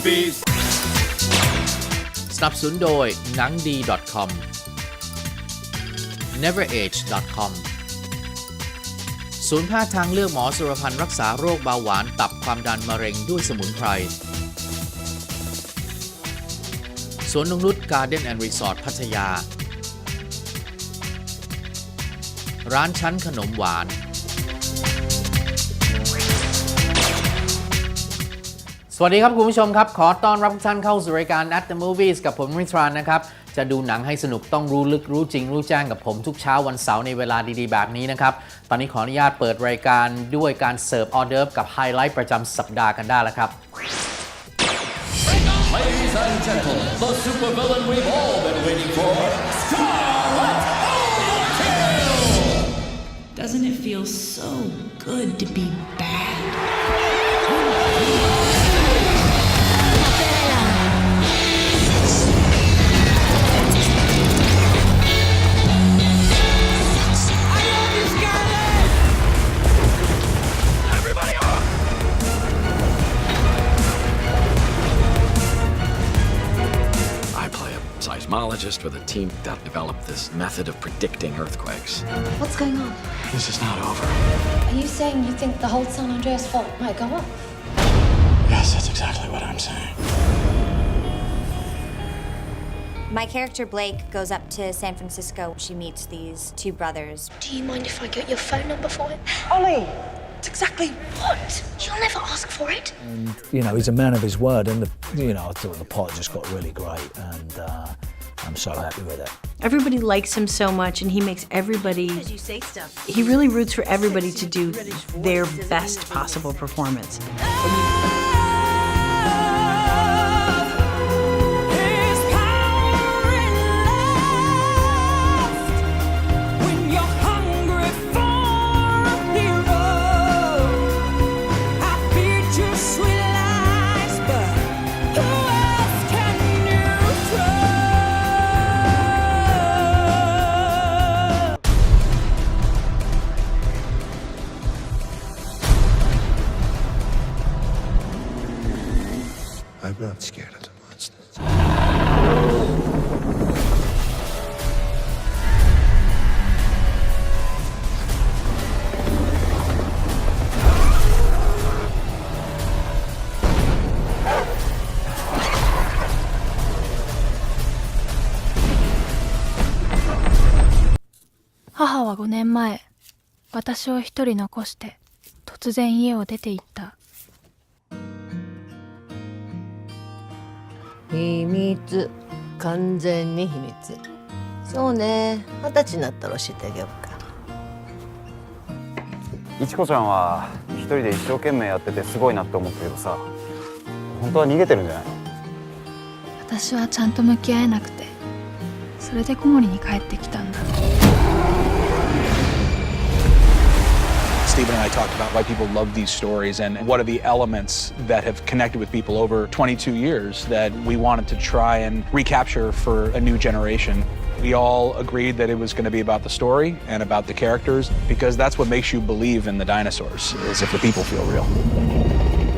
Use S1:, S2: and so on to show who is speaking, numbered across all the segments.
S1: movies
S2: สนับสนุนโดยหนังดี .com neverage.com ศูนย์แพทย์ทางเลือกหมอสุรพันธ์รักษาโรคเบาหวานตับความดันมะเร็งด้วยสมุนไพรสวนนงนุชการ์เด้นแอนด์รีสอร์ทพัทยาร้านชั้นขนมหวานสวัสดีครับคุณผู้ชมครับขอต้อนรับทุกท่านเข้าสู่รายการ TheMovies กับผม Henry Tran นะครับจะดูหนังให้สนุกต้องรู้ลึกรู้จริงรู้แจ้งกับผมทุกเช้าวันเสาร์ในเวลาดีๆแบบนี้นะครับตอนนี้ขออนุญาตเปิดรายการด้วยการเสิร์ฟออเดิร์ฟกับไฮไลท์ประจำสัปดาห์กันได้แล้วครับ
S1: Ladies and gentlemen the supervillain we've all been waiting for Scarlet Overkill
S3: Doesn't it feel so good to be bad?
S4: Seismologist with a team that developed this method of predicting earthquakes.
S5: What's going on?
S4: This is not over.
S5: Are you saying you think the whole San Andreas fault might go off?
S4: Yes, that's exactly what I'm saying.
S6: My character Blake goes up to San Francisco. She meets these two brothers.
S5: Do you mind if I get your phone number for him?
S7: Ollie! It's exactly
S5: What? You'll never ask for it?
S7: And, you know, he's a man of his word, and, I thought the part just got really great, and I'm so happy with it.
S8: Everybody likes him so much, and he makes everybody...
S3: Because you say stuff.
S8: He really roots for everybody to do their best possible performance.
S9: I'm not scared of the monsters.
S10: 母は5年前、私を一人残して突然家を出て行った。
S11: 秘密、完全に秘密。そうね、20歳になったら教えてあげようか。
S12: いちこちゃんは一人で一生懸命やっててすごいなって思ったけどさ、本当は逃げてるんじゃないの？
S10: 私はちゃんと向き合えなくて、それで小森に帰ってきたんだ。
S13: Stephen and I talked about why people love these stories and what are the elements that have connected with people over 22 years that we wanted to try and recapture for a new generation. We all agreed that it was going to be about the story and about the characters because that's what makes you believe in the dinosaurs, is if the people feel real.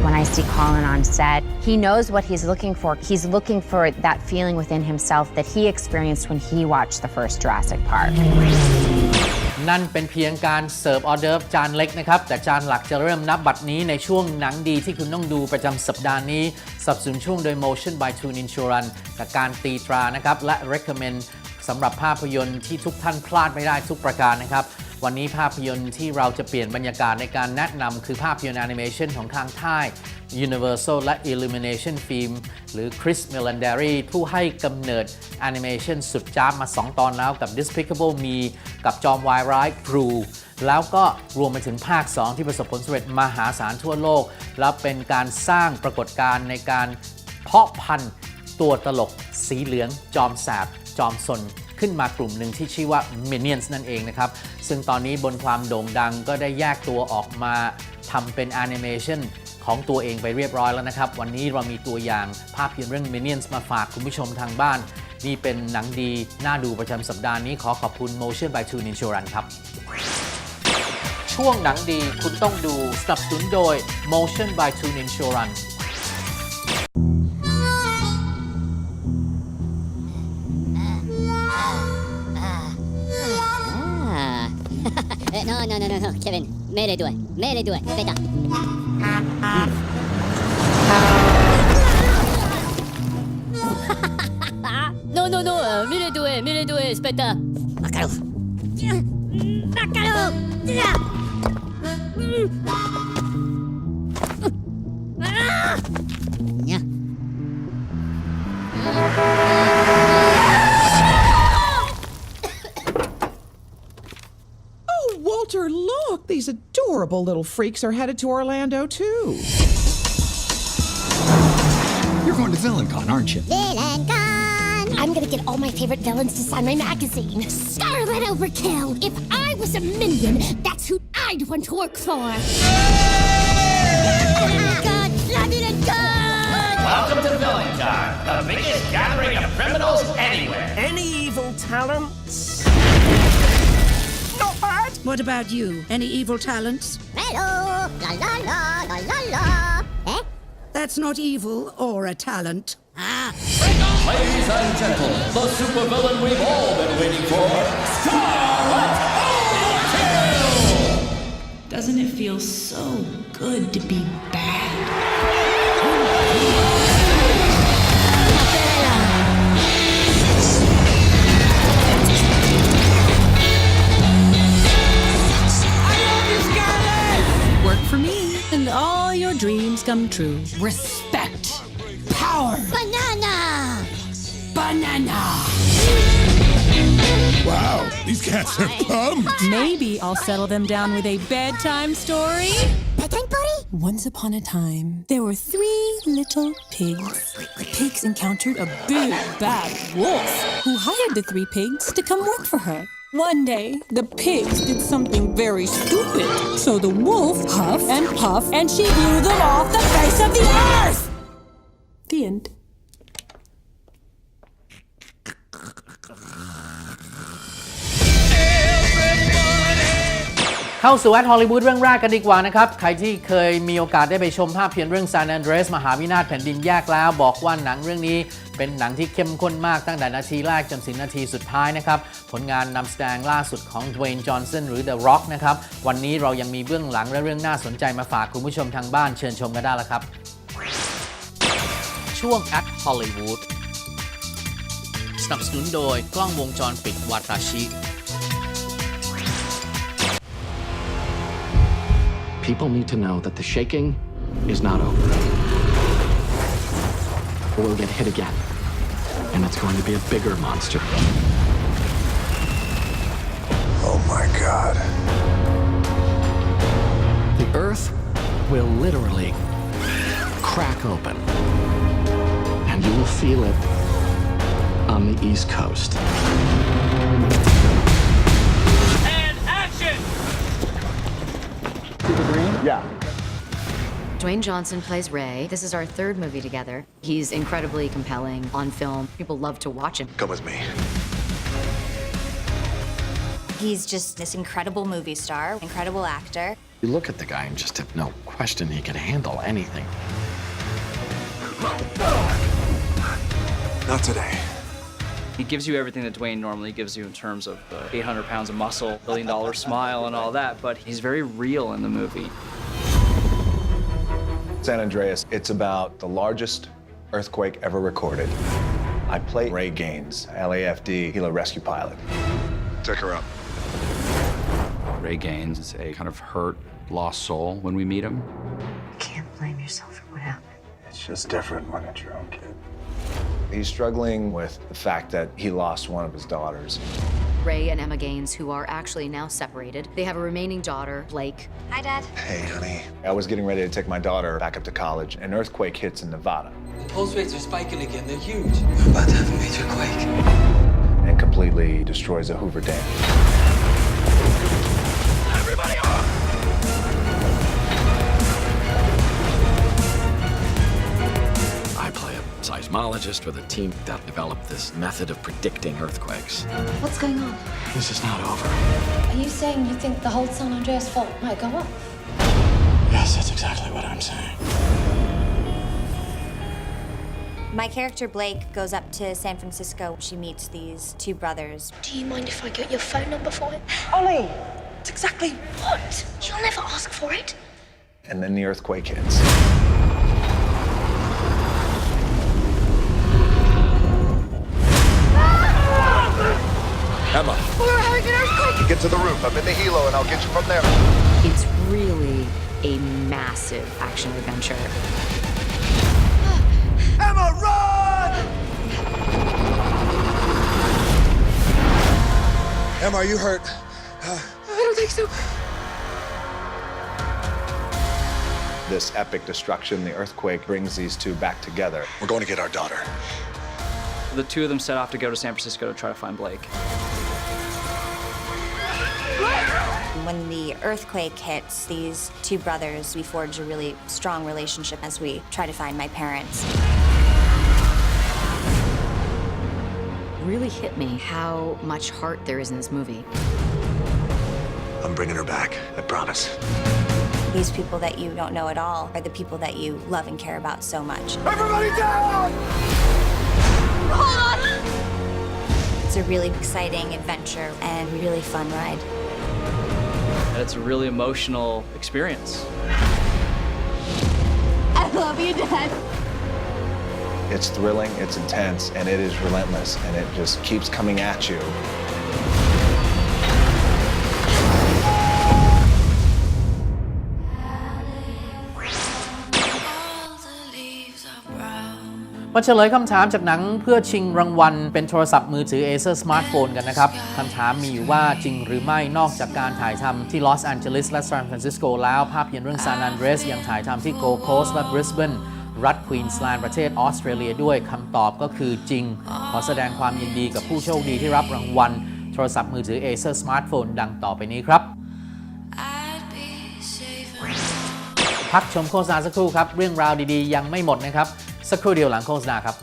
S6: When I see Colin on set, he knows what he's looking for. He's looking for that feeling within himself that he experienced when he watched the first Jurassic Park.
S2: นั่นเป็นเพียงการเสิร์ฟออเดิร์ฟจานเล็กนะครับแต่จานหลักจะเริ่มนับบัดนี้ในช่วงหนังดีที่คุณต้องดูประจำสัปดาห์นี้สนับสนุนช่วงโดย Motion by Tune Insurance กับการตีตรานะครับและ recommend สำหรับภาพยนตร์ที่ทุกท่านพลาดไม่ได้ทุกประการนะครับวันนี้ภาพยนตร์ที่เราจะเปลี่ยนบรรยากาศในการแนะนำคือภาพยนตร์แอนิเมชันของทางค่าย Universal และ Illumination Film หรือ Chris Meledandri ผู้ให้กำเนิดแอนิเมชันสุดจ้าบมา2ตอนแล้วกับ Despicable Me กับจอมวายร้าย Gru แล้วก็รวมไปถึงภาค 2 ที่ประสบผลสำเร็จมหาศาลทั่วโลกและเป็นการสร้างปรากฏการณ์ในการเพาะพันธุ์ตัวตลกสีเหลืองจอมแสบจอมซนขึ้นมากลุ่มหนึ่งที่ชื่อว่า Minions นั่นเองนะครับซึ่งตอนนี้บนความโด่งดังก็ได้แยกตัวออกมาทำเป็นแอนิเมชันของตัวเองไปเรียบร้อยแล้วนะครับวันนี้เรามีตัวอย่างภาพยนตร์เรื่อง Minions มาฝากคุณผู้ชมทางบ้านนี่เป็นหนังดีน่าดูประจำสัปดาห์นี้ขอขอบคุณ Motion by Tune Insurance ครับช่วงหนังดีคุณต้องดูสนับสนุนโดย Motion by Tune Insurance
S14: No, Kevin. Mere due. Aspetta. No, mere due, aspetta. Baccalo.
S15: Oh, Walter, look! These adorable little freaks are headed to Orlando, too.
S1: You're going to VillainCon, aren't you?
S14: VillainCon! I'm gonna get all my favorite villains to sign my magazine. Scarlet Overkill! If I was a minion, that's who I'd want to work for.
S1: Welcome to VillainCon, the biggest gathering of criminals anywhere.
S16: Any evil talents? Not bad. What about you? Any evil talents?
S14: Hello! La la la, la la la. Eh?
S16: That's not evil or a talent.
S1: Ladies and gentlemen, the supervillain we've all been waiting for, Scarlet Overkill!
S3: Doesn't it feel so good to be bad?
S16: Work for me, and all your dreams come true. Respect. Power.
S14: Banana!
S1: Wow, these cats are pumped!
S17: Maybe I'll settle them down with a bedtime story.
S14: Bedtime party?
S17: Once upon a time, there were 3 little pigs. The pigs encountered a big, bad wolf who hired the 3 pigs to come work for her. One day, the pigs did something very stupid. So the wolf huffed and puffed, and she blew them off the face of the earth! The end.
S2: เข้าสู่แอดฮอลลีวูดเรื่องแรกกันดีกว่านะครับใครที่เคยมีโอกาสได้ไปชมภาพยนตร์เรื่อง San Andreas มหาวินาศแผ่นดินแยกแล้วบอกว่าหนังเรื่องนี้เป็นหนังที่เข้มข้นมากตั้งแต่นาทีแรกจนถึงนาทีสุดท้ายนะครับผลงานนำแสดงล่าสุดของ Dwayne Johnson หรือ The Rock นะครับวันนี้เรายังมีเบื้องหลังและเรื่องน่าสนใจมาฝากคุณผู้ชมทางบ้านเชิญชมกันได้แล้วครับช่วงแอดฮอลลีวูดสนับสนุนโดยกล้องวงจรปิดวาตาชิ
S4: People need to know that the shaking is not over. We'll get hit again, and it's going to be a bigger monster.
S9: Oh my God.
S4: The Earth will literally crack open, and you will feel it on the East Coast.
S12: Yeah.
S6: Dwayne Johnson plays Ray. This is our 3rd movie together. He's incredibly compelling on film. People love to watch him.
S9: Come with me.
S18: He's just this incredible movie star, incredible actor.
S4: You look at the guy and just have no question he can handle anything.
S9: Not today.
S19: He gives you everything that Dwayne normally gives you in terms of 800 pounds of muscle, $1 billion smile and all that, but he's very real in the movie.
S12: San Andreas, it's about the largest earthquake ever recorded. I play Ray Gaines, LAFD helo rescue pilot.
S9: Take her up.
S20: Ray Gaines is a kind of hurt, lost soul when we meet him.
S6: You can't blame yourself for what happened.
S9: It's just different when it's your own kid.
S12: He's struggling with the fact that he lost one of his daughters.
S6: Ray and Emma Gaines, who are actually now separated, they have a remaining daughter, Blake.
S18: Hi, Dad.
S12: Hey, honey. I was getting ready to take my daughter back up to college. An earthquake hits in Nevada.
S21: The pulse rates are spiking again. They're huge. We're about to have a major quake.
S12: And completely destroys the Hoover Dam.
S1: Everybody up!
S4: I play a seismologist with a team that developed this method of predicting earthquakes.
S5: What's going on?
S4: This is not over.
S5: Are you saying you think the whole San Andreas fault might go off?
S4: Yes, that's exactly what I'm saying.
S18: My character Blake goes up to San Francisco. She meets these 2 brothers.
S5: Do you mind if I get your phone number for him?
S22: Ollie!
S5: It's exactly what? She'll never ask for it.
S12: And then the earthquake hits.
S9: Emma.
S5: We're having an earthquake.
S9: Get to the roof. I'm in the helo and I'll get you from there.
S6: It's really a massive action adventure.
S9: Emma, run! Emma, are you hurt?
S5: I don't think so.
S12: This epic destruction, the earthquake, brings these two back together.
S9: We're going to get our daughter.
S19: The two of them set off to go to San Francisco to try to find Blake.
S18: When the earthquake hits, these two brothers, we forge a really strong relationship as we try to find my parents.
S6: Really hit me how much heart there is in this movie.
S9: I'm bringing her back, I promise.
S18: These people that you don't know at all are the people that you love and care about so much.
S9: Everybody down!
S5: Hold on!
S18: It's a really exciting adventure and really fun ride.
S19: And it's a really emotional experience.
S5: I love you, Dad.
S12: It's thrilling, it's intense, and it is relentless, and it just keeps coming at you.
S1: All the leaves are brown.
S2: มาเฉลยคำถามจากหนังเพื่อชิงรางวัลเป็นโทรศัพท์มือถือ Acer Smartphone กันนะครับคำถามมีอยู่ว่าจริงหรือไม่นอกจากการถ่ายทำที่ลอสแอนเจลิสและซานฟรานซิสโกแล้วภาพยนตร์เรื่อง San Andreas ยังถ่ายทำที่ Gold Coast และ Brisbane รัฐควีนส์แลนด์ประเทศออสเตรเลียด้วยคำตอบก็คือจริงขอแสดงความยินดีกับผู้โชคดีที่รับรางวัลโทรศัพท์มือถือ Acer Smartphone ดังต่อไปนี้ครับพักชมโฆษณาสักครู่ครับเรื่องราวดีๆยังไม่หมดนะครับสักครู่เดียวหลังโฆษณาครับ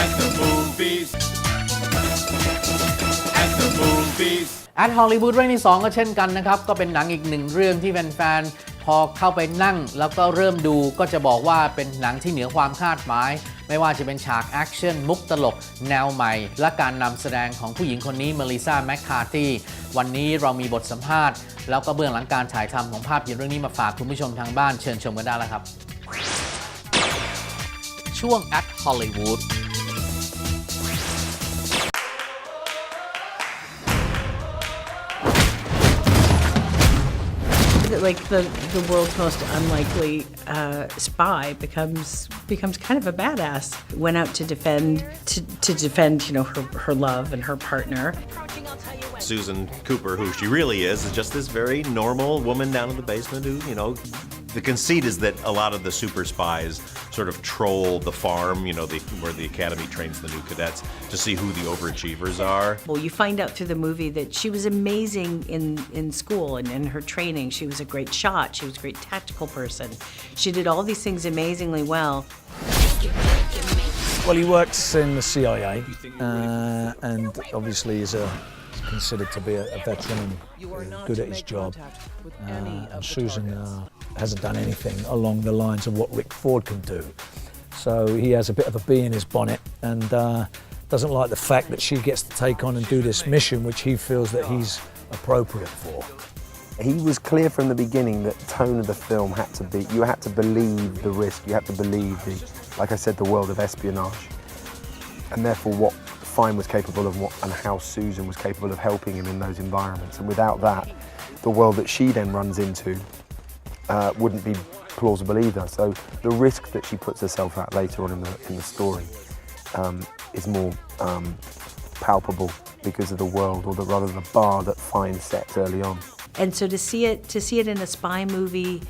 S1: At the movies. At the movies.
S2: At Hollywood เรื่องที่ 2 ก็เช่นกันนะครับก็เป็นหนังอีกหนึ่งเรื่องที่แฟนๆพอเข้าไปนั่งแล้วก็เริ่มดูก็จะบอกว่าเป็นหนังที่เหนือความคาดหมายไม่ว่าจะเป็นฉากแอคชั่นมุกตลกแนวใหม่และการนำแสดงของผู้หญิงคนนี้เมลิซาแมคคาร์ธีวันนี้เรามีบทสัมภาษณ์แล้วก็เบื้องหลังการถ่ายทำของภาพยนตร์เรื่องนี้มาฝากคุณผู้ชมทางบ้านเชิญชมกันได้แล้วครับช่วง At Hollywood
S8: Like the world's most unlikely spy becomes kind of a badass. Went out to defend her love and her partner.
S7: Susan Cooper, who she really is just this very normal woman down in the basement who, the conceit is that a lot of the super spies sort of troll the farm, where the academy trains the new cadets to see who the overachievers are.
S8: Well, you find out through the movie that she was amazing in school and in her training. She was a great shot. She was a great tactical person. She did all these things amazingly well.
S22: Well, he works in the CIA and obviously is considered to be a veteran and good at his job. And Susan hasn't done anything along the lines of what Rick Ford can do. So he has a bit of a bee in his bonnet and doesn't like the fact that she gets to take on and do this mission which he feels that he's appropriate for.
S23: He was clear from the beginning that the tone of the film had to be, you had to believe the risk, you had to believe like I said, the world of espionage. And therefore what Fine was capable of and how Susan was capable of helping him in those environments. And without that, the world that she then runs into wouldn't be plausible either. So the risk that she puts herself at later on in the story is more palpable because of the world, or rather the bar that Fine sets early on.
S8: And so to see it in a spy movie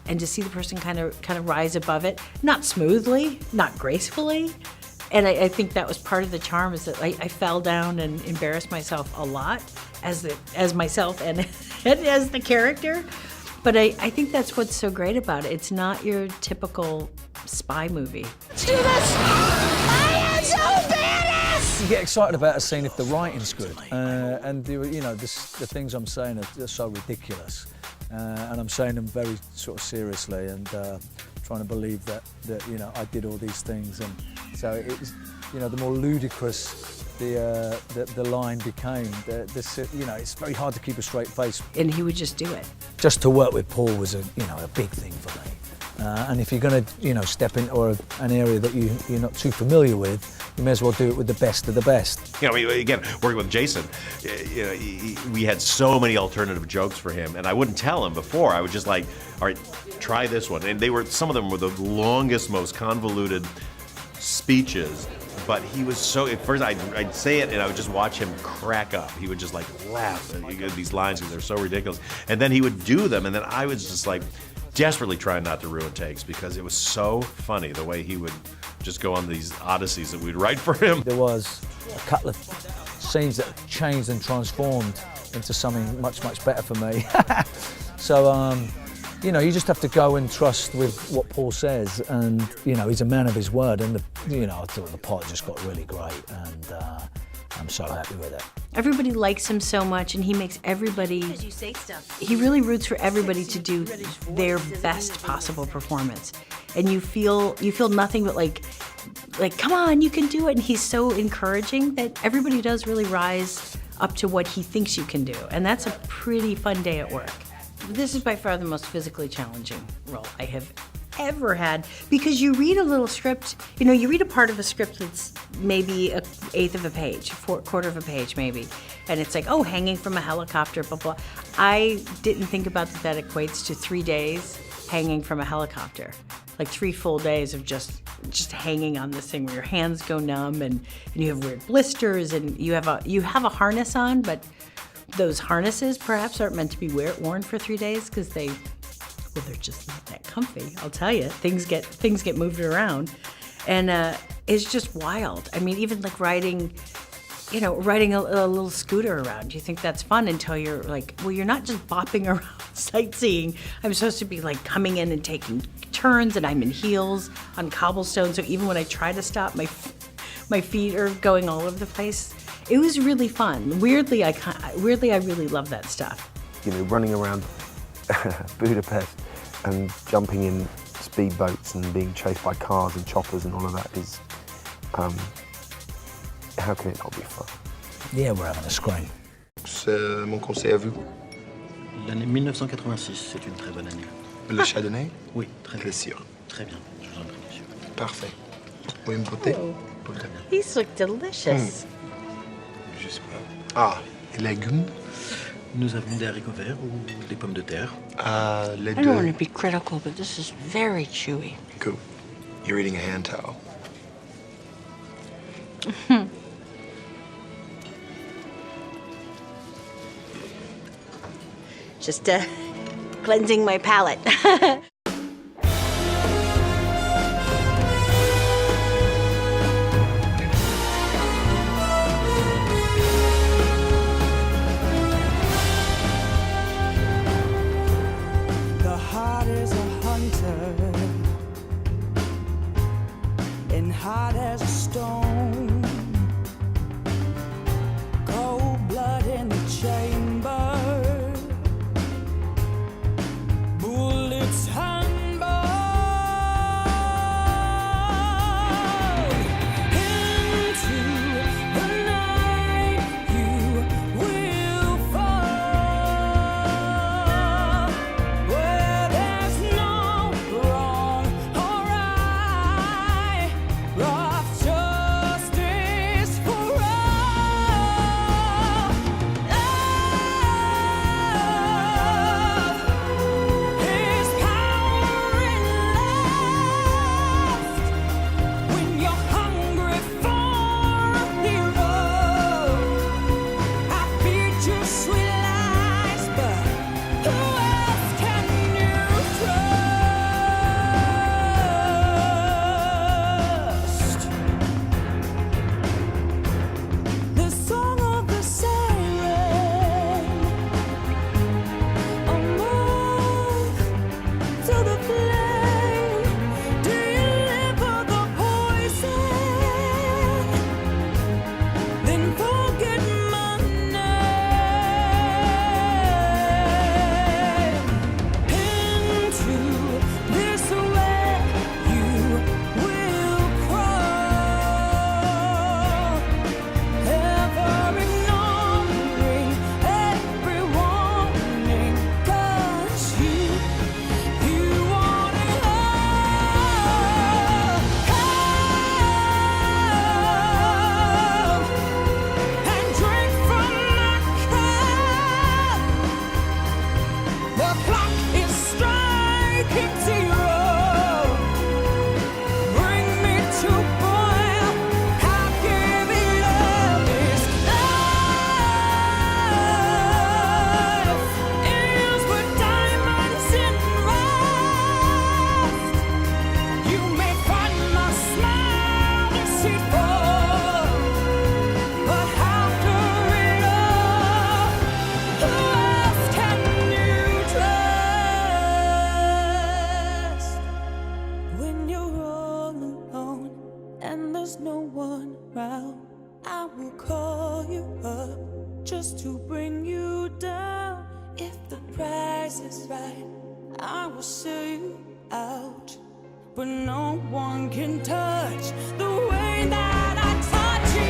S8: and to see the person kind of rise above it, not smoothly, not gracefully. And I think that was part of the charm, is that I fell down and embarrassed myself a lot as myself and as the character. But I think that's what's so great about it. It's not your typical spy movie.
S5: Let's do this! I am so badass!
S22: You get excited about a scene if the writing's good, and the things I'm saying are so ridiculous, and I'm saying them very sort of seriously and trying to believe that I did all these things, and so it's the more ludicrous the line became. It's very hard to keep a straight face.
S8: And he would just do it.
S22: Just to work with Paul was a big thing for me. And if you're going to step into an area that you're not too familiar with, you may as well do it with the best of the best.
S7: Again, working with Jason, we had so many alternative jokes for him, and I wouldn't tell him before. I would just like, all right, try this one. And some of them were the longest, most convoluted speeches. But he was so, at first I'd say it and I would just watch him crack up. He would just like laugh at these lines because they're so ridiculous. And then he would do them, and then I was just like desperately trying not to ruin takes because it was so funny the way he would just go on these odysseys that we'd write for him.
S22: There was a couple of scenes that changed and transformed into something much, much better for me. So, you just have to go and trust with what Paul says, and he's a man of his word, and I thought the part just got really great, and I'm so happy with it.
S8: Everybody likes him so much, and he makes everybody. He really roots for everybody to do their best possible performance, and you feel nothing but like, come on, you can do it, and he's so encouraging that everybody does really rise up to what he thinks you can do, and that's a pretty fun day at work. This is by far the most physically challenging role I have ever had, because you read a little script, you read a part of a script that's maybe an eighth of a page, quarter of a page maybe, and it's like, oh, hanging from a helicopter, blah, blah. I didn't think about that equates to 3 days hanging from a helicopter, like 3 full days of just hanging on this thing where your hands go numb and you have weird blisters and you have a harness on, but those harnesses perhaps aren't meant to be worn for 3 days because they're just not that comfy. I'll tell you, things get moved around, and it's just wild. I mean, even like riding a little scooter around. You think that's fun until you're like, well, you're not just bopping around sightseeing. I'm supposed to be like coming in and taking turns, and I'm in heels on cobblestone. So even when I try to stop, my feet are going all over the place. It was really fun. Weirdly, I really love that stuff.
S23: Running around Budapest and jumping in speedboats and being chased by cars and choppers and all of that is, how can it not be fun?
S22: Yeah, we're having a scream.
S9: C'est mon conseil à vous.
S4: L'année 1986, c'est une très bonne année.
S9: Le Chardonnay?
S4: Oui, très bien.
S9: Sûr.
S4: Très bien, je vous en prie, monsieur.
S9: Parfait. Vous pouvez me porter?
S8: Oh, these look delicious.
S9: Je sais pas. Ah, les légumes?
S4: Nous avons des haricots verts ou des pommes de terre.
S9: Les
S3: I
S9: deux.
S3: don't want to be critical, but this is very chewy.
S9: Cool. You're eating a hand towel.
S8: Just cleansing my palate.
S10: The heart is a hunter, and hard as a stone. Cold blood in the chamber, bullets high. I will call you up just to bring you down. If the price is right, I will sell you out. But no one can touch the way that I touch you.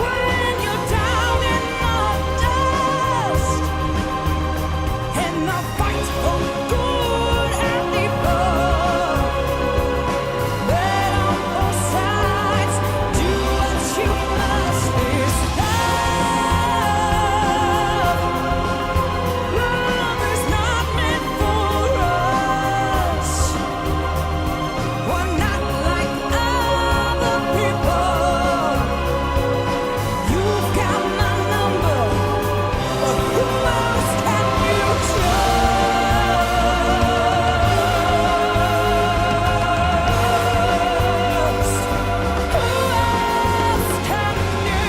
S10: When you're down in the dust, and the fight for good and evil, let on both sides do what you must. It's love. Love is not meant for us. We're not like other people. You've got my number, but who else can you trust? Who else can you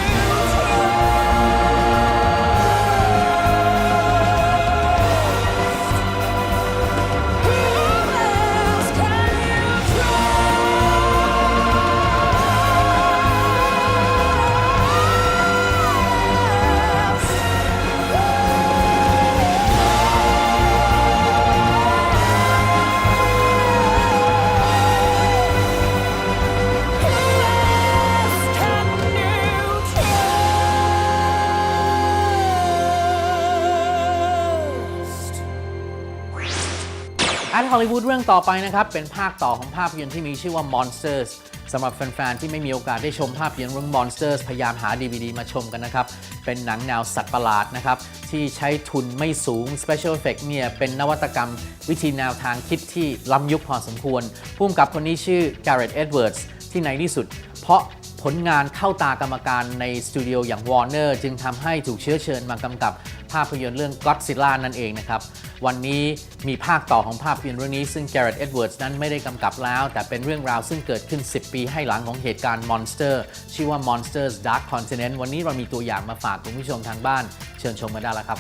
S2: At Hollywood เรื่องต่อไปนะครับเป็นภาคต่อของภาพยนตร์ที่มีชื่อว่า Monsters สำหรับแฟนๆที่ไม่มีโอกาสได้ชมภาพยนตร์เรื่อง Monsters พยายามหา DVD มาชมกันนะครับเป็นหนังแนวสัตว์ประหลาดนะครับที่ใช้ทุนไม่สูง Special Effect เนี่ยเป็นนวัตกรรมวิธีแนวทางคิดที่ล้ำยุคพอสมควรผู้กำกับคนนี้ชื่อ Gareth Edwards ที่ในที่สุดเพราะผลงานเข้าตากรรมการในสตูดิโออย่าง Warner จึงทำให้ถูกเชื้อเชิญมากำกับภาพยนตร์เรื่อง Godzilla นั่นเองนะครับวันนี้มีภาคต่อของภาพยนตร์เรื่องนี้ซึ่ง Gareth Edwards นั้นไม่ได้กำกับแล้วแต่เป็นเรื่องราวซึ่งเกิดขึ้น10 ปีให้หลังของเหตุการณ์ Monster ชื่อว่า Monsters Dark Continent วันนี้เรามีตัวอย่างมาฝากคุณผู้ชมทางบ้านเชิญชมมาได้แล้วครับ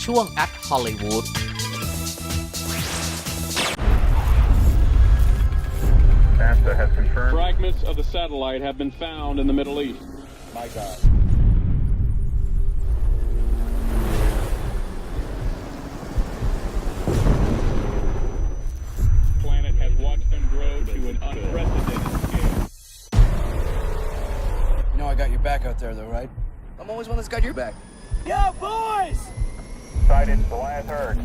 S2: ช่วง At Hollywood
S11: NASA has confirmed fragments of the satellite have been found in the Middle East. My God. The planet has watched them grow to an unprecedented scale.
S13: You know I got your back out there, though, right? I'm always one that's got your back.
S10: Yo, boys!
S11: Sighted the last herd.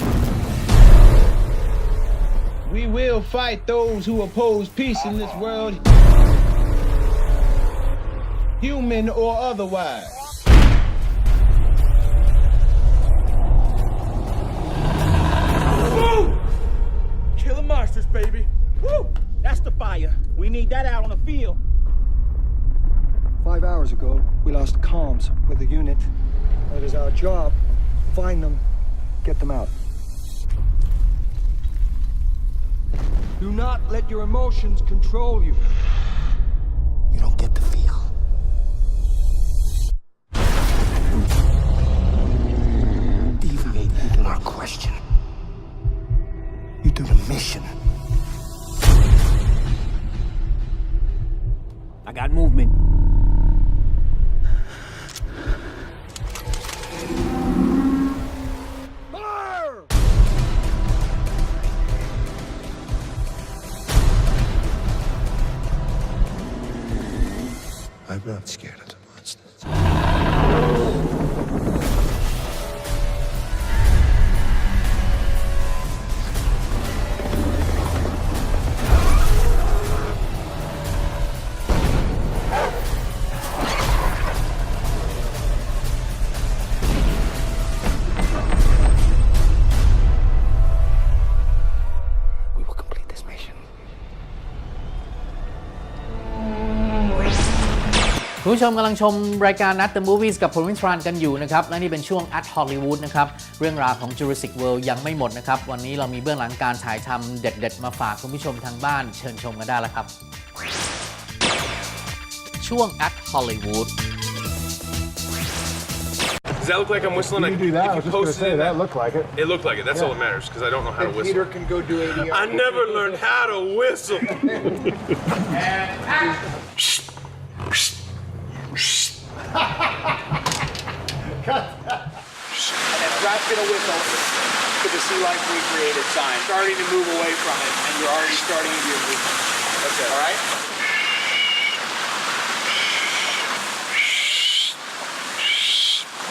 S15: We will fight those who oppose peace in this world, human or otherwise.
S10: Woo! Killing monsters, baby. Woo! That's the fire. We need that out on the field.
S24: 5 hours ago, we lost comms with the unit. It is our job to find them, get them out. Do not let your emotions control you.
S9: You don't get the feel. Deviate from our question. You do the mission.
S10: I got movement.
S9: I'm not scared of the monsters. We will complete this mission.
S2: คุณผู้ชมกำลังชมรายการ TheMovies กับผม Henry Tran กันอยู่นะครับและนี่เป็นช่วง At Hollywood นะครับเรื่องราวของ Jurassic World ยังไม่หมดนะครับวันนี้เรามีเบื้องหลังการถ่ายทำเด็ดๆมาฝากคุณผู้ชมทางบ้านเชิญชมกันได้แล้วครับช่วง At Hollywood
S11: Does that look like I'm whistling?
S23: You do that. I was just going to say that looked like it.
S11: It looked like it. That's all that matters because I don't know how to whistle.
S23: Peter can go do ADR.
S11: I never learned how to whistle.
S14: And then Pratt's gonna whistle for the sea life recreated sign. Starting to move away from it, and you're already starting your movement.
S11: Okay.
S14: All right?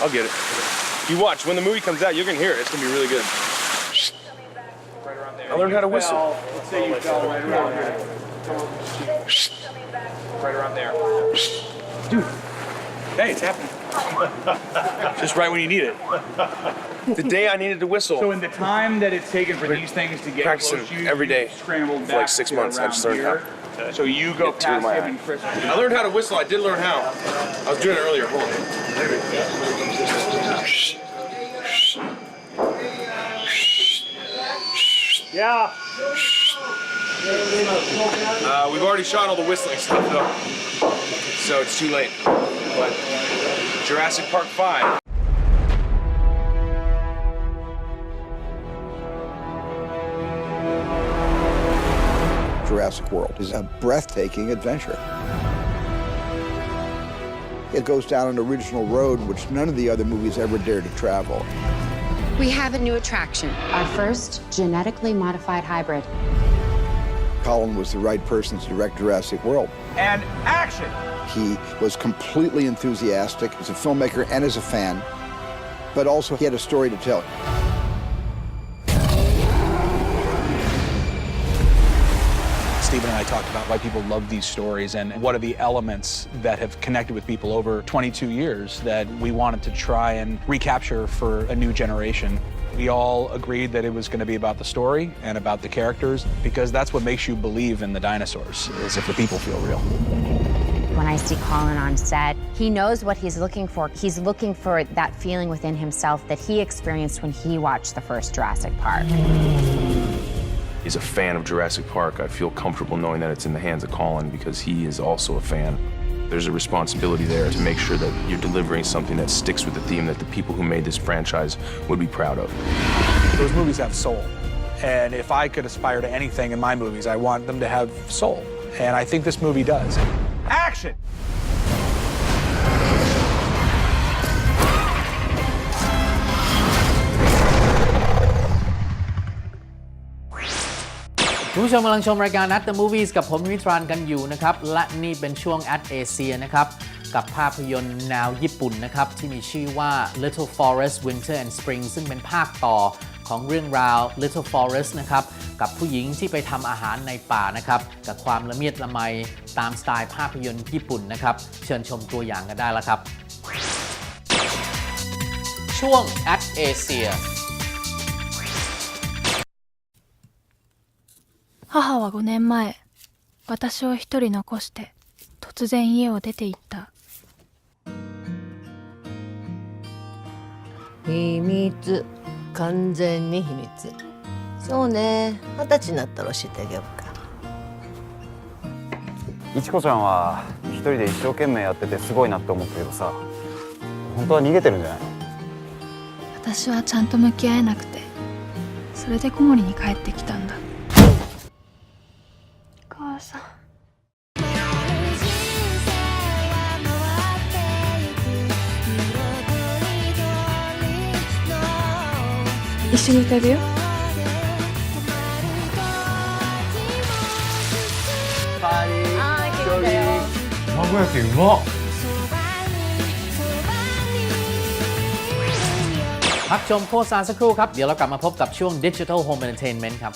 S11: I'll get it. You watch. When the movie comes out, you're gonna hear it. It's gonna be really good.
S14: Right around there.
S11: I learned how to whistle.
S14: Let's say you fell right around here. Right around there.
S11: Dude. Hey, it's happening. Just right when you need it. The day I needed to whistle.
S14: So in the time that it's taken for these things to get
S11: practicing
S14: close, you
S11: every day
S14: scrambled
S11: for like
S14: back
S11: 6
S14: to
S11: months. I just learned
S14: around
S11: how.
S14: here. So you go
S11: Get to
S14: past
S11: my
S14: him
S11: eye.
S14: and Chris.
S11: I learned how to whistle. I did learn how. I was doing it earlier. Hold on.
S14: Yeah.
S11: We've already shot all the whistling stuff though, so it's too late. But Jurassic Park 5.
S16: Jurassic World is a breathtaking adventure. It goes down an original road which none of the other movies ever dared to travel.
S6: We have a new attraction. Our first genetically modified hybrid.
S16: Colin was the right person to direct Jurassic World.
S14: And action!
S16: He was completely enthusiastic as a filmmaker and as a fan, but also he had a story to tell.
S17: Steve and I talked about why people love these stories and what are the elements that have connected with people over 22 years that we wanted to try and recapture for a new generation. We all agreed that it was going to be about the story and about the characters because that's what makes you believe in the dinosaurs, is if the people feel real.
S6: When I see Colin on set, he knows what he's looking for. He's looking for that feeling within himself that he experienced when he watched the first Jurassic Park.
S11: As a fan of Jurassic Park, I feel comfortable knowing that it's in the hands of Colin because he is also a fan. There's a responsibility there to make sure that you're delivering something that sticks with the theme that the people who made this franchise would be proud of.
S17: Those movies have soul. And if I could aspire to anything in my movies, I want them to have soul. And I think this movie does.
S14: Action!
S2: คุณผู้ชมกำลังชมรายการ TheMovies กับผมมิตรานกันอยู่นะครับและนี่เป็นช่วง Asia นะครับกับภาพยนตร์แนวญี่ปุ่นนะครับที่มีชื่อว่า Little Forest Winter and Spring ซึ่งเป็นภาคต่อของเรื่องราว Little Forest นะครับกับผู้หญิงที่ไปทำอาหารในป่านะครับกับความละเมียดละไมตามสไตล์ภาพยนตร์ญี่ปุ่นนะครับเชิญชมตัวอย่างกันได้แล้วครับช่วง Asia
S20: 母は5年前、私を一人残して突然家を出て行った。
S25: 秘密、完全に秘密。そうね、20歳になったら教えてあげようか。
S26: いちこちゃんは一人で一生懸命やっててすごいなって思ったけどさ、本当は逃げてるんじゃないの？
S20: 私はちゃんと向き合えなくて、それで小森に帰ってきたんだ。母さん。一緒に歌えるよ。
S15: 卵焼きうまっ。
S2: พักชมโฆษณาสักครู่ครับเดี๋ยวเรากลับมาพบกับช่วง Digital Home Entertainment ครับ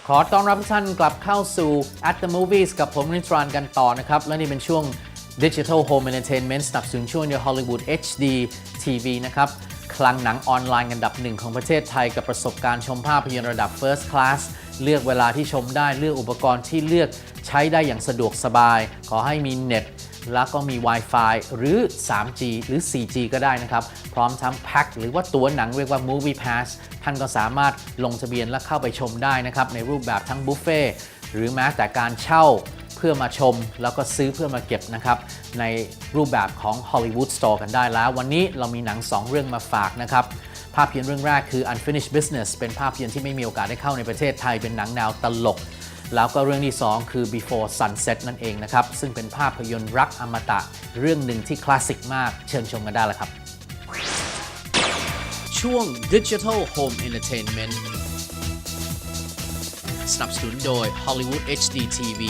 S2: ขอต้อนรับทุกท่านกลับเข้าสู่ At the Movies กับผมนิตรานกันต่อนะครับและนี่เป็นช่วง Digital Home Entertainment สนับสนุนช่วงโดย Hollywood HD TV นะครับคลังหนังออนไลน์อันดับหนึ่งของประเทศไทยกับประสบการณ์ชมภาพยนตร์ระดับ First Class เลือกเวลาที่ชมได้เลือกอุปกรณ์ที่เลือกใช้ได้อย่างสะดวกสบายขอให้มีเน็ตแล้วก็มี Wi-Fi หรือ 3G หรือ 4G ก็ได้นะครับพร้อมทั้งแพ็คหรือว่าตั๋วหนังเรียกว่า Movie Pass ท่านก็สามารถลงทะเบียนและเข้าไปชมได้นะครับในรูปแบบทั้งบุฟเฟ่ต์ หรือแม้แต่การเช่าเพื่อมาชมแล้วก็ซื้อเพื่อมาเก็บนะครับในรูปแบบของ Hollywood Store กันได้แล้ววันนี้เรามีหนัง2เรื่องมาฝากนะครับภาพยนตร์เรื่องแรกคือ Unfinished Business เป็นภาพยนตร์ที่ไม่มีโอกาสได้เข้าในประเทศไทยเป็นหนังแนวตลกแล้วก็เรื่องที่2คือ Before Sunset นั่นเองนะครับซึ่งเป็นภาพยนตร์รักอมตะเรื่องหนึ่งที่คลาสสิกมากเชิญชมกันได้เลยครับช่วง Digital Home Entertainment สนับสนุนโดย Hollywood HD TV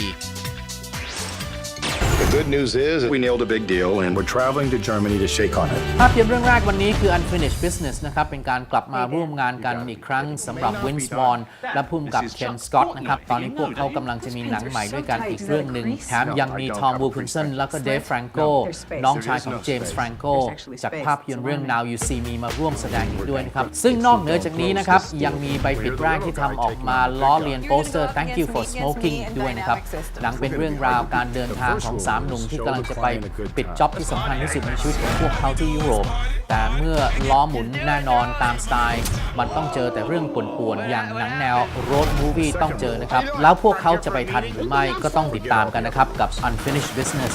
S9: The good news is we nailed a big deal and we're traveling to Germany to shake on it.
S2: ภาพยนตร์เรื่องแรกวันนี้คือ Unfinished Business นะครับเป็นการกลับมาร่วมงานกันอีกครั้งสำหรับ Vince Vaughn และผู้กำกับเคนสกอตนะครับตอนนี้พวกเขากำลังจะมีหนังใหม่ด้วยกันอีกเรื่องหนึ่งแถมยังมีทอม วูคินสันแล้วก็เดฟ แฟรงโกน้องชายของเจมส์ แฟรงโกจากภาพยนตร์เรื่อง Now You See Me มาร่วมแสดงอีกด้วยนะครับซึ่งนอกเหนือจากนี้นะครับยังมีใบปิดแรกที่ทำออกมาล้อเลียนโปสเตอร์ Thank You for Smoking ด้วยนะครับหนังเป็นเรื่องราวการเดินทางของ3หนุ่มที่กำลังจะไปปิดจ็อบที่สำคัญที่สุดในชีวิตของพวกเขาที่ยุโรปแต่เมื่อล้อหมุนแน่นอนตามสไตล์มันต้องเจอแต่เรื่องป่วนๆอย่างหนังแนวโรดมูฟวี่ต้องเจอนะครับแล้วพวกเขาจะไปทันหรือไม่ก็ต้องติดตามกันนะครับกับ Unfinished Business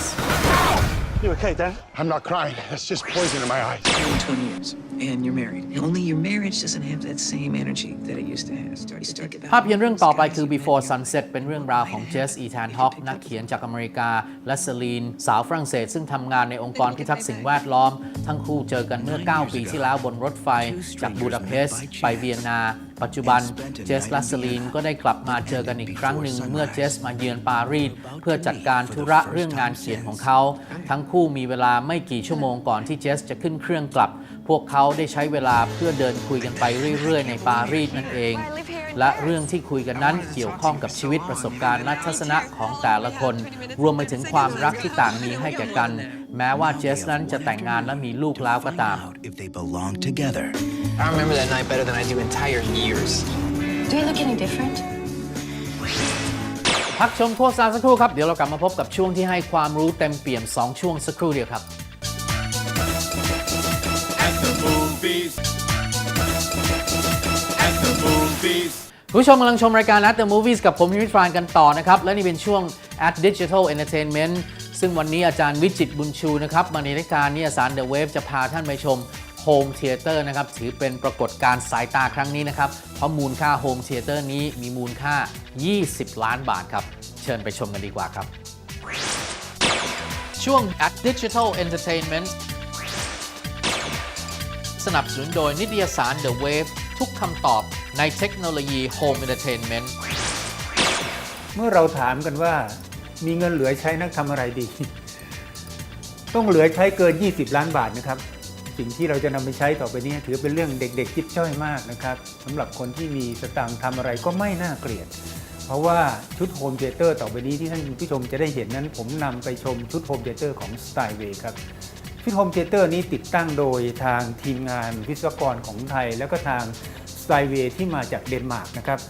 S9: You okay, Dad? I'm not crying. That's just poison in my eyes.
S3: You're 20 years, and you're married. Only your marriage doesn't have that same energy that it used to have. Start about
S2: ภาพยนตร์เรื่องต่อไปคือ Before Sunset เป็นเรื่องราวของเจส อีธานฮอกนักเขียนจากอเมริกาและเซลีนสาวฝรั่งเศสซึ่งทำงานในองค์กรพิทักษ์สิ่งแวดล้อมทั้งคู่เจอกันเมื่อ9ปีที่แล้วบนรถไฟจากบูดาเปสต์ไปเวียนนาปัจจุบันเจสและเซลีนก็ได้กลับมาเจอกันอีกครั้งหนึ่งเมื่อเจสมาเยือนปารีสเพื่อจัดการธุระเรื่องงานเขียนของเขาทั้งคู่มีเวลาไม่กี่ชั่วโมงก่อนที่เจสจะขึ้นเครื่องกลับพวกเขาได้ใช้เวลาเพื่อเดินคุยกันไปเรื่อยๆในปารีสนั่นเองและเรื่องที่คุยกันนั้นเกี่ยวข้องกับชีวิตประสบการณ์และทัศนะของแต่ละคนรวมไปถึงความรักที่ต่างมีให้แก่กันแม้ว่าเจสนั้นจะแต่งงานและมีลูกแล้วก็ตาม
S13: If they belong together. I remember that night better than I do entire years.
S3: Do I look any different?
S2: พักชมโฆษณาสักครู่ครับเดี๋ยวเรากลับมาพบกับช่วงที่ให้ความรู้เต็มเปี่ยม2ช่วงสักครู่เดียวครับผู้ชมกำลังชมรายการ TheMovies กับผม Henry Tran กันต่อนะครับและนี่เป็นช่วง Digital Entertainment ซึ่งวันนี้อาจารย์วิจิตรบุญชูนะครับมาในรายการนิยสาร The Wave จะพาท่านไปชม Home Theater นะครับถือเป็นปรากฏการณ์สายตาครั้งนี้นะครับเพราะมูลค่า Home Theater นี้มีมูลค่า20 ล้านบาทครับเชิญไปชมกันดีกว่าครับช่วง Digital Entertainment สนับสนุนโดยนิตยสาร The Wave ทุกคำตอบในเทคโนโลยี Home Entertainment
S1: เมื่อเราถามกันว่ามีเงินเหลือใช้นักทำอะไรดีต้องเหลือใช้เกิน20 ล้านบาทนะครับสิ่งที่เราจะนำไปใช้ต่อไปนี้ถือเป็นเรื่องเด็กๆจิ๊บจ้อยมากนะครับสำหรับคนที่มีสตางค์ทำอะไรก็ไม่น่าเกลียดเพราะว่าชุดโฮมเธียเตอร์ต่อไปนี้ที่ท่านผู้ชมจะได้เห็นนั้นผมนำไปชมชุดโฮมเธียเตอร์ของ Styleway ครับชุดโฮมเธียเตอร์นี้ติดตั้งโดยทางทีมงานวิศวกรของไทยแล้วก็ทาง Styleway ที่มาจากเดนมาร์กนะครับ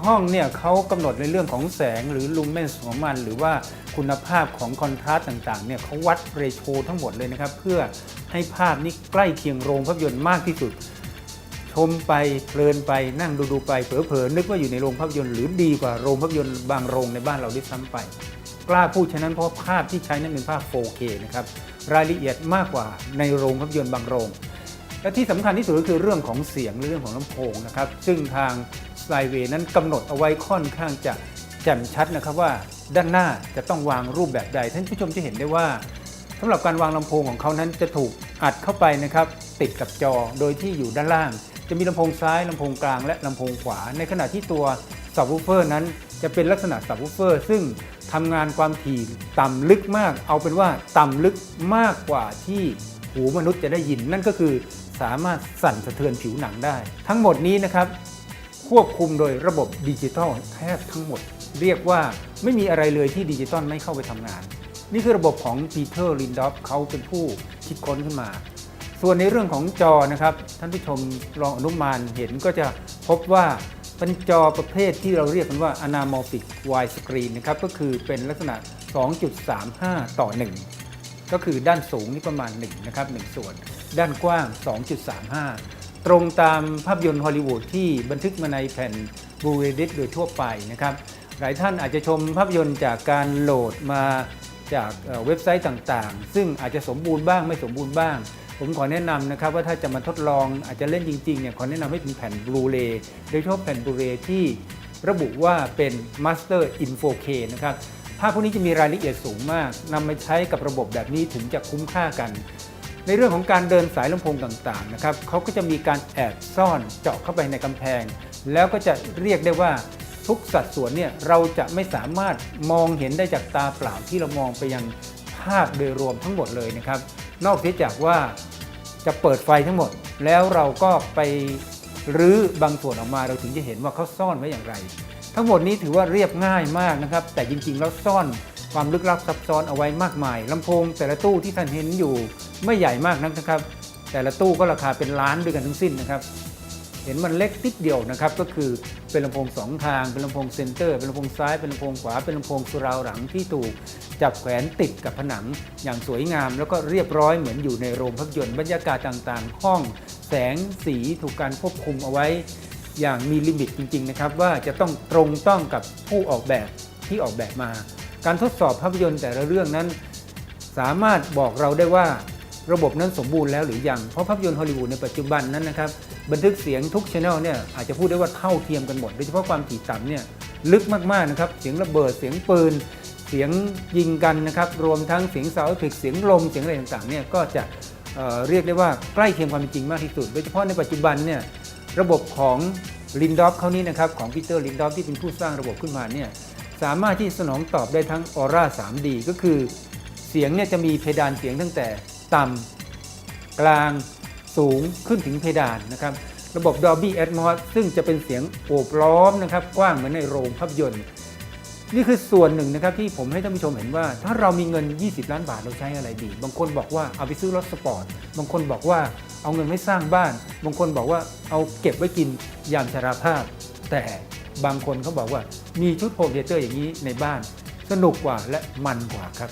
S1: ห้องเนี่ยเขากำหนดในเรื่องของแสงหรือลูเมนส์ของมันหรือว่าคุณภาพของคอนทราสต์ต่างๆเนี่ยเขาวัดเรโชทั้งหมดเลยนะครับเพื่อให้ภาพนี้ใกล้เคียงโรงภาพยนตร์มากที่สุดชมไปเพลินไปนั่งดูไปเผลอๆนึกว่าอยู่ในโรงภาพยนตร์หรือดีกว่าโรงภาพยนตร์บางโรงในบ้านเราด้วยซ้ำไปกล้าพูดฉะนั้นเพราะภาพที่ใช้นั้นเป็นภาพ 4K นะครับรายละเอียดมากกว่าในโรงภาพยนตร์บางโรงและที่สำคัญที่สุดก็คือเรื่องของเสียงเรื่องของลำโพงนะครับซึ่งทางStyleway นั้นกำหนดเอาไว้ค่อนข้างจะแจ่มชัดนะครับว่าด้านหน้าจะต้องวางรูปแบบใดท่านผู้ชมจะเห็นได้ว่าสำหรับการวางลำโพงของเขานั้นจะถูกอัดเข้าไปนะครับติดกับจอโดยที่อยู่ด้านล่างจะมีลำโพงซ้ายลำโพงกลางและลำโพงขวาในขณะที่ตัวซับวูฟเฟอร์นั้นจะเป็นลักษณะซับวูฟเฟอร์ซึ่งทำงานความถี่ต่ำลึกมากเอาเป็นว่าต่ำลึกมากกว่าที่หูมนุษย์จะได้ยินนั่นก็คือสามารถสั่นสะเทือนผิวหนังได้ทั้งหมดนี้นะครับควบคุมโดยระบบดิจิทัลแทบทั้งหมดเรียกว่าไม่มีอะไรเลยที่ดิจิทัลไม่เข้าไปทำงานนี่คือระบบของปีเตอร์ลินดอฟเขาเป็นผู้คิดค้นขึ้นมาส่วนในเรื่องของจอนะครับท่านผู้ชมลองอนุมานเห็นก็จะพบว่าเป็นจอประเภทที่เราเรียกกันว่า anamorphic widescreen นะครับก็คือเป็นลักษณะ 2.35 ต่อ 1ก็คือด้านสูงนี่ประมาณ1นะครับ1ส่วนด้านกว้าง 2.35 ตรงตามภาพยนตร์ฮอลลีวูดที่บันทึกมาในแผ่นบลูเรย์ดิสก์โดยทั่วไปนะครับ หลายท่านอาจจะชมภาพยนตร์จากการโหลดมาจากเว็บไซต์ต่างๆซึ่งอาจจะสมบูรณ์บ้างไม่สมบูรณ์บ้างผมขอแนะนำนะครับว่าถ้าจะมาทดลองอาจจะเล่นจริงๆเนี่ยขอแนะนำให้เป็นแผ่นบลูเรย์โดยเฉพาะแผ่นบลูเรย์ที่ระบุว่าเป็น Master in 4K นะครับภาพพวกนี้จะมีรายละเอียดสูงมากนำมาใช้กับระบบแบบนี้ถึงจะคุ้มค่ากันในเรื่องของการเดินสายลำโพงต่างๆนะครับเขาก็จะมีการแอบซ่อนเจาะเข้าไปในกำแพงแล้วก็จะเรียกได้ว่าทุกสัดส่วนเนี่ยเราจะไม่สามารถมองเห็นได้จากตาเปล่าที่เรามองไปยังภาพโดยรวมทั้งหมดเลยนะครับนอกจากว่าจะเปิดไฟทั้งหมดแล้วเราก็ไปรื้อบางส่วนออกมาเราถึงจะเห็นว่าเขาซ่อนไว้อย่างไรทั้งหมดนี้ถือว่าเรียบง่ายมากนะครับแต่จริงๆแล้วซ่อนความลึกลับซับซ้อนเอาไว้มากมายลำโพงแต่ละตู้ที่ท่านเห็นอยู่ไม่ใหญ่มากนักนะครับแต่ละตู้ก็ราคาเป็นล้านด้วยกันทั้งสิ้นนะครับเห็นมันเล็กนิดเดียวนะครับก็คือเป็นลำโพง2ทางเป็นลำโพงเซนเตอร์เป็นลำโพงซ้ายเป็นลำโพงขวาเป็นลำโพงสุราวหลังที่ถูกจับแขวนติดกับผนังอย่างสวยงามแล้วก็เรียบร้อยเหมือนอยู่ในโรงภาพยนตร์บรรยากาศต่างๆห้องแสงสีถูกการควบคุมเอาไว้อย่างมีลิมิตจริงๆนะครับว่าจะต้องตรงต้องกับผู้ออกแบบที่ออกแบบมาการทดสอบภาพยนตร์แต่ละเรื่องนั้นสามารถบอกเราได้ว่าระบบนั้นสมบูรณ์แล้วหรือยังเพราะภาพยนตร์ฮอลลีวูดในปัจจุบันนั้นนะครับบันทึกเสียงทุก channel เนี่ยอาจจะพูดได้ว่าเท่าเทียมกันหมดโดยเฉพาะความถี่ต่ำเนี่ยลึกมากๆนะครับเสียงระเบิดเสียงปืนเสียงยิงกันนะครับรวมทั้งเสียงซาวด์เอฟเฟกต์เสียงลมเสียงอะไรต่างๆเนี่ยก็จะเรียกได้ว่าใกล้เคียงความเป็นจริงมากที่สุดโดยเฉพาะในปัจจุบันเนี่ยระบบของลินดอฟเขานี้นะครับของปีเตอร์ลินดอฟที่เป็นผู้สร้างระบบขึ้นมาเนี่ยสามารถที่สนองตอบได้ทั้งออร่า 3D ก็คือเสียงเนี่ยจะมีเพดานเสียงตั้งแต่ต่ำกลางสูงขึ้นถึงเพดานนะครับระบบ Dolby Atmos ซึ่งจะเป็นเสียงโอบล้อมนะครับกว้างเหมือนในโรงภาพยนตร์นี่คือส่วนหนึ่งนะครับที่ผมให้ท่านผู้ชมเห็นว่าถ้าเรามีเงิน20ล้านบาทเราใช้อะไรดีบางคนบอกว่าเอาไปซื้อรถสปอร์ตบางคนบอกว่าเอาเงินไว้สร้างบ้านบางคนบอกว่าเอาเก็บไว้กินยามชราภาพแต่บางคนเขาบอกว่ามีชุดโฮมเธียเตอร์อย่างนี้ในบ้านสนุกกว่าและมันกว่าครับ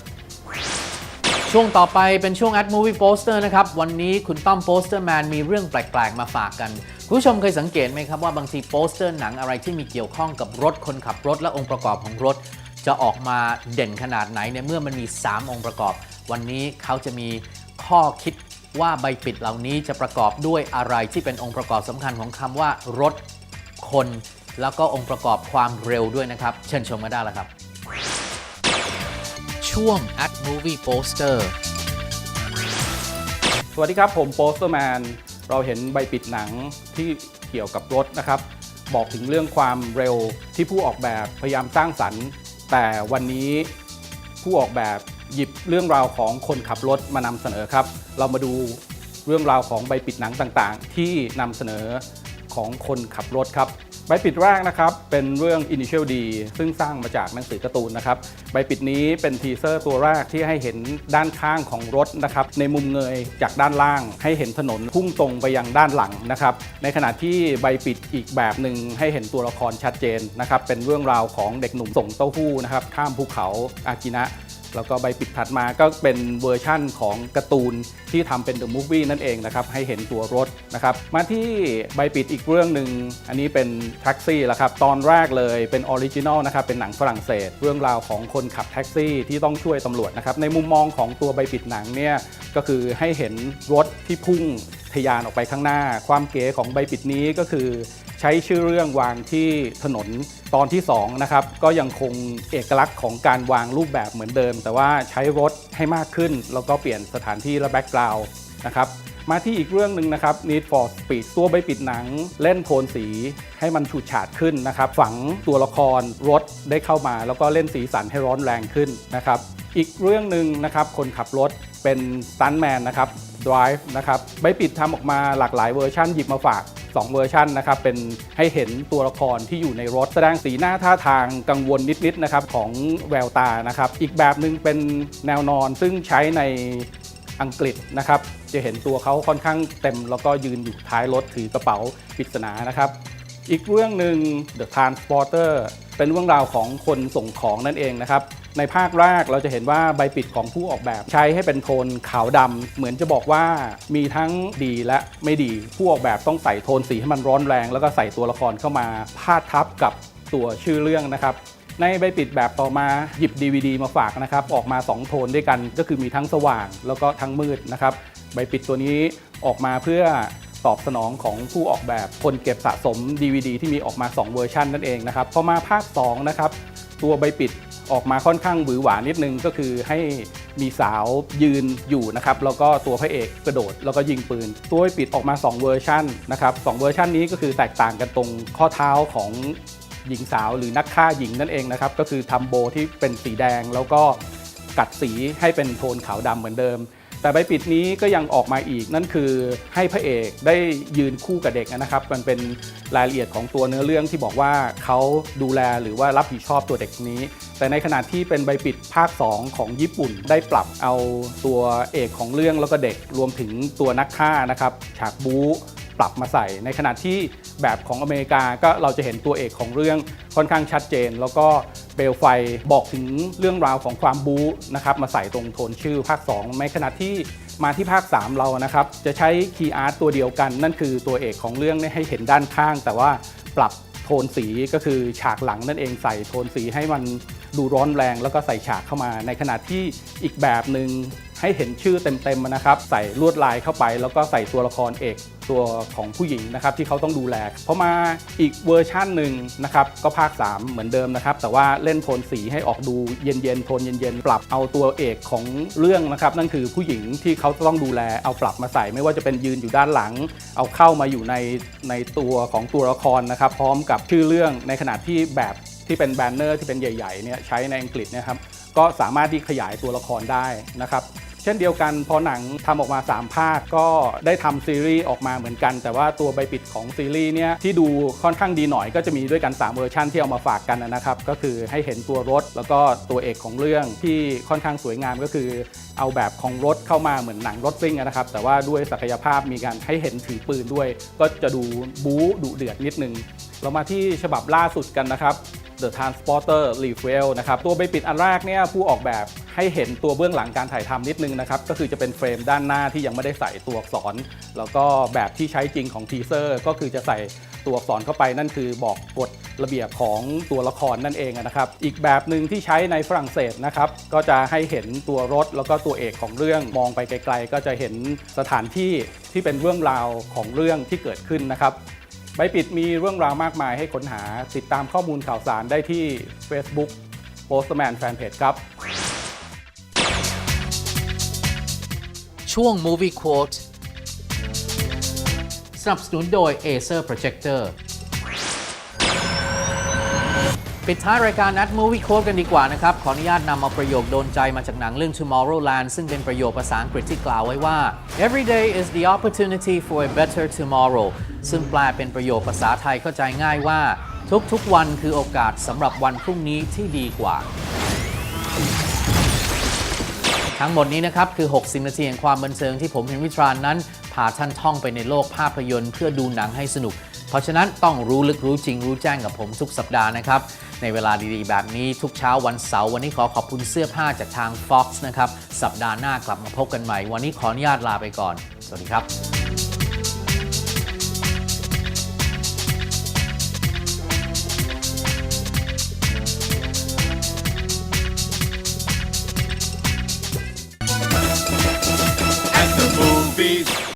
S2: ช่วงต่อไปเป็นช่วง TheMovies Poster นะครับวันนี้คุณต้อมโปสเตอร์แมนมีเรื่องแปลกๆมาฝากกันคุณผู้ชมเคยสังเกตไหมครับว่าบางทีโปสเตอร์หนังอะไรที่มีเกี่ยวข้องกับรถคนขับรถและองค์ประกอบของรถจะออกมาเด่นขนาดไหนในเมื่อมันมี3องค์ประกอบวันนี้เขาจะมีข้อคิดว่าใบปิดเหล่านี้จะประกอบด้วยอะไรที่เป็นองค์ประกอบสำคัญของคำว่ารถคนแล้วก็องค์ประกอบความเร็วด้วยนะครับเชิญชมมาได้แล้วครับช่วง TheMovies Poster
S5: สวัสดีครับผมโปสเตอร์แมนเราเห็นใบปิดหนังที่เกี่ยวกับรถนะครับบอกถึงเรื่องความเร็วที่ผู้ออกแบบพยายามสร้างสรรค์แต่วันนี้ผู้ออกแบบหยิบเรื่องราวของคนขับรถมานำเสนอครับเรามาดูเรื่องราวของใบปิดหนังต่างๆที่นำเสนอของคนขับรถครับใบปิดแรกนะครับเป็นเรื่อง Initial D ซึ่งสร้างมาจากหนังสือการ์ตูนนะครับใบปิดนี้เป็นทีเซอร์ตัวแรกที่ให้เห็นด้านข้างของรถนะครับในมุมเงยจากด้านล่างให้เห็นถนนพุ่งตรงไปยังด้านหลังนะครับในขณะที่ใบปิดอีกแบบหนึ่งให้เห็นตัวละครชัดเจนนะครับเป็นเรื่องราวของเด็กหนุ่มส่งเต้าหู้นะครับข้ามภูเขาอากินะแล้วก็ใบปิดถัดมาก็เป็นเวอร์ชั่นของการ์ตูนที่ทำเป็น The Movie นั่นเองนะครับให้เห็นตัวรถนะครับมาที่ใบปิดอีกเรื่องหนึ่งอันนี้เป็นแท็กซี่แล้วครับตอนแรกเลยเป็นออริจินอลนะครับเป็นหนังฝรั่งเศสเรื่องราวของคนขับแท็กซี่ที่ต้องช่วยตำรวจนะครับในมุมมองของตัวใบปิดหนังเนี่ยก็คือให้เห็นรถที่พุ่งทะยานออกไปข้างหน้าความเก๋ของใบปิดนี้ก็คือใช้ชื่อเรื่องวางที่ถนนตอนที่2นะครับก็ยังคงเอกลักษณ์ของการวางรูปแบบเหมือนเดิมแต่ว่าใช้รถให้มากขึ้นแล้วก็เปลี่ยนสถานที่และแบ็กกราวด์นะครับมาที่อีกเรื่องหนึ่งนะครับ Need for Speed ตัวใบปิดหนังเล่นโทนสีให้มันฉูดฉาดขึ้นนะครับฝังตัวละครรถได้เข้ามาแล้วก็เล่นสีสันให้ร้อนแรงขึ้นนะครับอีกเรื่องหนึ่งนะครับคนขับรถเป็นสตันท์แมนนะครับ Drive นะครับใบปิดทำออกมาหลากหลายเวอร์ชันหยิบมาฝาก2เวอร์ชันนะครับเป็นให้เห็นตัวละครที่อยู่ในรถแสดงสีหน้าท่าทางกังวลนิดๆนะครับของแววตานะครับอีกแบบหนึ่งเป็นแนวนอนซึ่งใช้ในอังกฤษนะครับจะเห็นตัวเขาค่อนข้างเต็มแล้วก็ยืนอยู่ท้ายรถถือกระเป๋าปริศนานะครับอีกเรื่องหนึ่ง The Transporter เป็นเรื่องราวของคนส่งของนั่นเองนะครับในภาคแรกเราจะเห็นว่าใบปิดของผู้ออกแบบใช้ให้เป็นโทนขาวดำเหมือนจะบอกว่ามีทั้งดีและไม่ดีผู้ออกแบบต้องใส่โทนสีให้มันร้อนแรงแล้วก็ใส่ตัวละครเข้ามาพาดทับกับตัวชื่อเรื่องนะครับ ในใบปิดแบบต่อมาหยิบ DVD มาฝากนะครับออกมา2โทนด้วยกันก็คือมีทั้งสว่างแล้วก็ทั้งมืดนะครับใบปิดตัวนี้ออกมาเพื่อตอบสนองของผู้ออกแบบคนเก็บสะสม DVD ที่มีออกมา2เวอร์ชันนั่นเองนะครับพอมาภาค2นะครับตัวใบปิดออกมาค่อนข้างหวือหวานิดนึงก็คือให้มีสาวยืนอยู่นะครับแล้วก็ตัวพระเอกกระโดดแล้วก็ยิงปืนตัวใบปิดออกมา2เวอร์ชันนะครับ2เวอร์ชันนี้ก็คือแตกต่างกันตรงข้อเท้าของหญิงสาวหรือนักฆ่าหญิงนั่นเองนะครับก็คือทำโบที่เป็นสีแดงแล้วก็กัดสีให้เป็นโทนขาวดำเหมือนเดิมแต่ใบปิดนี้ก็ยังออกมาอีกนั่นคือให้พระเอกได้ยืนคู่กับเด็กนะครับมันเป็นรายละเอียดของตัวเนื้อเรื่องที่บอกว่าเขาดูแลหรือว่ารับผิดชอบตัวเด็กนี้แต่ในขณะที่เป็นใบปิดภาค2ของญี่ปุ่นได้ปรับเอาตัวเอกของเรื่องแล้วก็เด็กรวมถึงตัวนักฆ่านะครับฉากบู๊ปรับมาใส่ในขณะที่แบบของอเมริกาก็เราจะเห็นตัวเอกของเรื่องค่อนข้างชัดเจนแล้วก็เปลวไฟบอกถึงเรื่องราวของความบู๊นะครับมาใส่ตรงโทนชื่อภาค2ในขณะที่มาที่ภาค3เรานะครับจะใช้คีย์อาร์ตตัวเดียวกันนั่นคือตัวเอกของเรื่องให้เห็นด้านข้างแต่ว่าปรับโทนสีก็คือฉากหลังนั่นเองใส่โทนสีให้มันดูร้อนแรงแล้วก็ใส่ฉากเข้ามาในขณะที่อีกแบบหนึ่งให้เห็นชื่อเต็มๆนะครับใส่ลวดลายเข้าไปแล้วก็ใส่ตัวละครเอกตัวของผู้หญิงนะครับที่เขาต้องดูแลพอมาอีกเวอร์ชั่นหนึ่งนะครับก็ภาค3เหมือนเดิมนะครับแต่ว่าเล่นโทนสีให้ออกดูเย็นๆโทนเย็นๆปรับเอาตัวเอกของเรื่องนะครับนั่นคือผู้หญิงที่เขาต้องดูแลเอาปรับมาใส่ไม่ว่าจะเป็นยืนอยู่ด้านหลังเอาเข้ามาอยู่ในตัวของตัวละครนะครับพร้อมกับชื่อเรื่องในขณะที่แบบที่เป็นแบนเนอร์ที่เป็นใหญ่ๆเนี่ยใช้ในอังกฤษนะครับก็สามารถที่ขยายตัวละครได้นะครับเช่นเดียวกันพอหนังทำออกมา3ภาคก็ได้ทำซีรีส์ออกมาเหมือนกันแต่ว่าตัวใบปิดของซีรีส์เนี่ยที่ดูค่อนข้างดีหน่อยก็จะมีด้วยกัน3เวอร์ชันที่เอามาฝากกันนะครับก็คือให้เห็นตัวรถแล้วก็ตัวเอกของเรื่องที่ค่อนข้างสวยงามก็คือเอาแบบของรถเข้ามาเหมือนหนังรถซิ่งนะครับแต่ว่าด้วยศักยภาพมีการให้เห็นถือปืนด้วยก็จะดูบู๊ดุเดือดนิดนึงเรามาที่ฉบับล่าสุดกันนะครับ The Transporter Refuel นะครับตัวใบปิดอันแรกเนี่ยผู้ออกแบบให้เห็นตัวเบื้องหลังการถ่ายทำนิดนึงนะครับก็คือจะเป็นเฟรมด้านหน้าที่ยังไม่ได้ใส่ตัวอักษรแล้วก็แบบที่ใช้จริงของทีเซอร์ก็คือจะใส่ตัวอักษรเข้าไปนั่นคือบอกกฎระเบียบของตัวละครนั่นเองนะครับอีกแบบหนึ่งที่ใช้ในฝรั่งเศสนะครับก็จะให้เห็นตัวรถแล้วก็ตัวเอกของเรื่องมองไปไกลๆก็จะเห็นสถานที่ที่เป็นเรื่องราวของเรื่องที่เกิดขึ้นนะครับใบปิดมีเรื่องราวมากมายให้ค้นหาติดตามข้อมูลข่าวสารได้ที่ Facebook Postman Fanpage ครับ
S2: ช่วง Movie Quote สนับสนุนโดย Acer Projector ปิดท้ายรายการนัด Movie Quote กันดีกว่านะครับขออนุญาตนำเอาประโยคโดนใจมาจากหนังเรื่อง Tomorrowland ซึ่งเป็นประโยคภาษาอังกฤษที่กล่าวไว้ว่า Every day is the opportunity for a better tomorrow ซึ่งแปลเป็นประโยคภาษาไทยเข้าใจง่ายว่าทุกๆวันคือโอกาสสำหรับวันพรุ่งนี้ที่ดีกว่าทั้งหมดนี้นะครับคือ60นาทีแห่งความบันเทิงที่ผมเฮนรี่ทรานนั้นพาท่านท่องไปในโลกภาพยนตร์เพื่อดูหนังให้สนุกเพราะฉะนั้นต้องรู้ลึกรู้จริงรู้แจ้งกับผมทุกสัปดาห์นะครับในเวลาดีๆแบบนี้ทุกเช้าวันเสาร์วันนี้ขอบคุณเสื้อผ้าจากทาง Fox นะครับสัปดาห์หน้ากลับมาพบกันใหม่วันนี้ขออนุญาตลาไปก่อนสวัสดีครับ